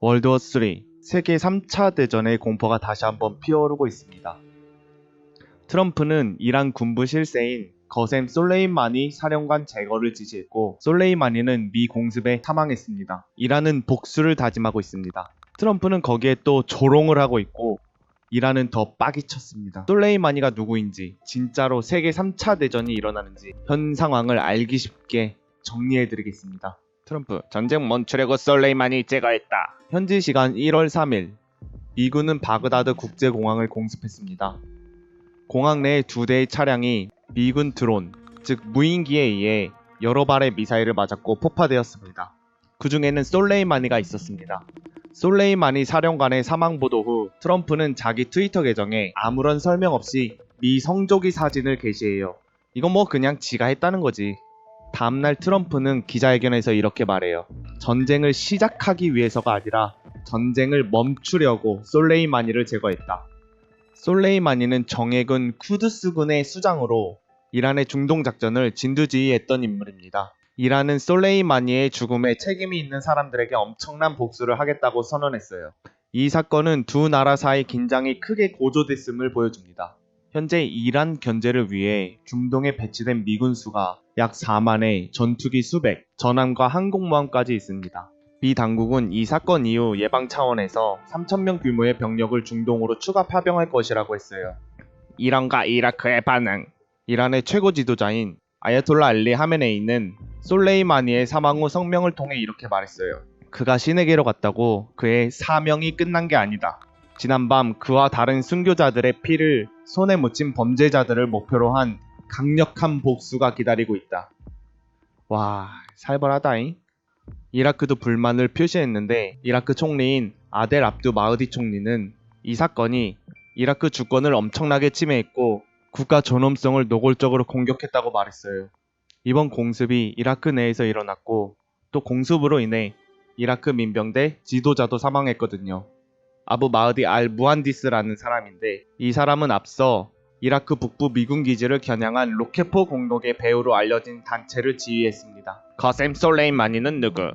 월드워 3 세계 3차 대전의 공포가 다시 한번 피어오르고 있습니다. 트럼프는 이란 군부 실세인 거셈 솔레이마니 사령관 제거를 지시했고 솔레이마니는 미 공습에 사망했습니다. 이란은 복수를 다짐하고 있습니다. 트럼프는 거기에 또 조롱을 하고 있고 이란은 더 빡이 쳤습니다. 솔레이마니가 누구인지 진짜로 세계 3차 대전이 일어나는지 현 상황을 알기 쉽게 정리해드리겠습니다. 트럼프 전쟁 멈추려고 솔레이마니 제거했다. 현지 시간 1월 3일 미군은 바그다드 국제공항을 공습했습니다. 공항 내 2대의 차량이 미군 드론, 즉 무인기에 의해 여러 발의 미사일을 맞았고 폭파되었습니다. 그 중에는 솔레이마니가 있었습니다. 솔레이마니 사령관의 사망 보도 후 트럼프는 자기 트위터 계정에 아무런 설명 없이 미 성조기 사진을 게시해요. 이건 뭐 그냥 지가 했다는 거지. 다음날 트럼프는 기자회견에서 이렇게 말해요. 전쟁을 시작하기 위해서가 아니라 전쟁을 멈추려고 솔레이마니를 제거했다. 솔레이마니는 정예군 쿠드스군의 수장으로 이란의 중동작전을 진두지휘했던 인물입니다. 이란은 솔레이마니의 죽음에 책임이 있는 사람들에게 엄청난 복수를 하겠다고 선언했어요. 이 사건은 두 나라 사이 긴장이 크게 고조됐음을 보여줍니다. 현재 이란 견제를 위해 중동에 배치된 미군 수가 약 4만에 전투기 수백, 전함과 항공모함까지 있습니다. 미 당국은 이 사건 이후 예방 차원에서 3,000명 규모의 병력을 중동으로 추가 파병할 것이라고 했어요. 이란과 이라크의 반응. 이란의 최고 지도자인 아야톨라 알리 하메네이는 솔레이마니의 사망 후 성명을 통해 이렇게 말했어요. 그가 신에게로 갔다고 그의 사명이 끝난 게 아니다. 지난밤 그와 다른 순교자들의 피를 손에 묻힌 범죄자들을 목표로 한 강력한 복수가 기다리고 있다. 와, 살벌하다잉. 이라크도 불만을 표시했는데 이라크 총리인 아델 압두 마흐디 총리는 이 사건이 이라크 주권을 엄청나게 침해했고 국가 존엄성을 노골적으로 공격했다고 말했어요. 이번 공습이 이라크 내에서 일어났고 또 공습으로 인해 이라크 민병대 지도자도 사망했거든요. 아부 마흐디 알 무한디스라는 사람인데 이 사람은 앞서 이라크 북부 미군 기지를 겨냥한 로켓포 공격의 배후로 알려진 단체를 지휘했습니다. 거셈 솔레이마니는 누구?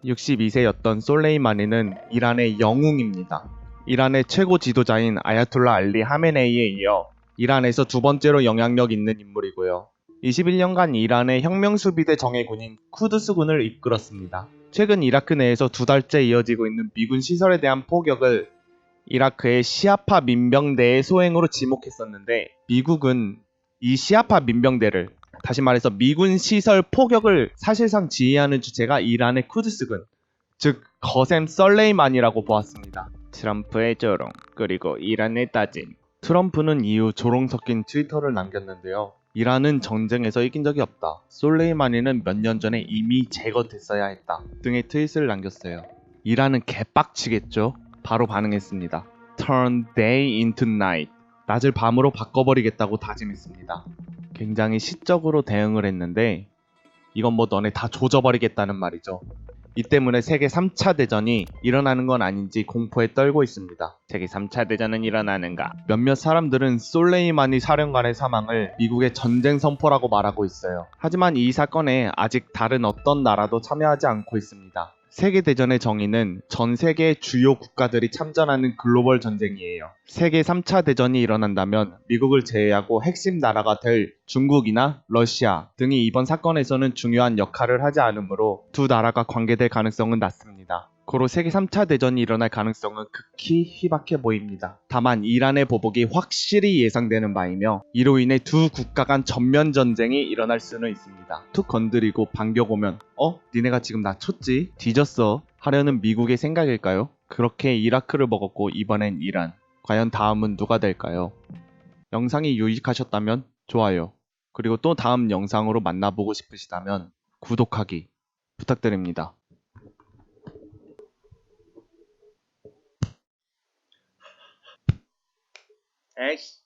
62세였던 솔레이마니는 이란의 영웅입니다. 이란의 최고 지도자인 아야톨라 알리 하메네이에 이어 이란에서 두 번째로 영향력 있는 인물이고요. 21년간 이란의 혁명수비대 정예군인 쿠드스군을 이끌었습니다. 최근 이라크 내에서 두 달째 이어지고 있는 미군 시설에 대한 포격을 이라크의 시아파 민병대의 소행으로 지목했었는데 미국은 이 시아파 민병대를 다시 말해서 미군 시설 포격을 사실상 지휘하는 주체가 이란의 쿠드스군, 즉 거셈 솔레이마니라고 보았습니다. 트럼프의 조롱 그리고 이란의 따짐. 트럼프는 이후 조롱 섞인 트위터를 남겼는데요. 이란은 전쟁에서 이긴 적이 없다. 솔레이마니는 몇 년 전에 이미 제거됐어야 했다. 등의 트윗을 남겼어요. 이란은 개빡치겠죠? 바로 반응했습니다. Turn day into night. 낮을 밤으로 바꿔버리겠다고 다짐했습니다. 굉장히 시적으로 대응을 했는데 이건 뭐 너네 다 조져버리겠다는 말이죠. 이 때문에 세계 3차 대전이 일어나는 건 아닌지 공포에 떨고 있습니다. 세계 3차 대전은 일어나는가? 몇몇 사람들은 솔레이마니 사령관의 사망을 미국의 전쟁 선포라고 말하고 있어요. 하지만 이 사건에 아직 다른 어떤 나라도 참여하지 않고 있습니다. 세계대전의 정의는 전 세계의 주요 국가들이 참전하는 글로벌 전쟁이에요. 세계 3차 대전이 일어난다면 미국을 제외하고 핵심 나라가 될 중국이나 러시아 등이 이번 사건에서는 중요한 역할을 하지 않으므로 두 나라가 관계될 가능성은 낮습니다. 고로 세계 3차 대전이 일어날 가능성은 극히 희박해 보입니다. 다만 이란의 보복이 확실히 예상되는 바이며 이로 인해 두 국가 간 전면 전쟁이 일어날 수는 있습니다. 툭 건드리고 반격 오면 니네가 지금 나 쳤지? 뒤졌어? 하려는 미국의 생각일까요? 그렇게 이라크를 먹었고 이번엔 이란. 과연 다음은 누가 될까요? 영상이 유익하셨다면 좋아요. 그리고 또 다음 영상으로 만나보고 싶으시다면 구독하기 부탁드립니다. 에이씨.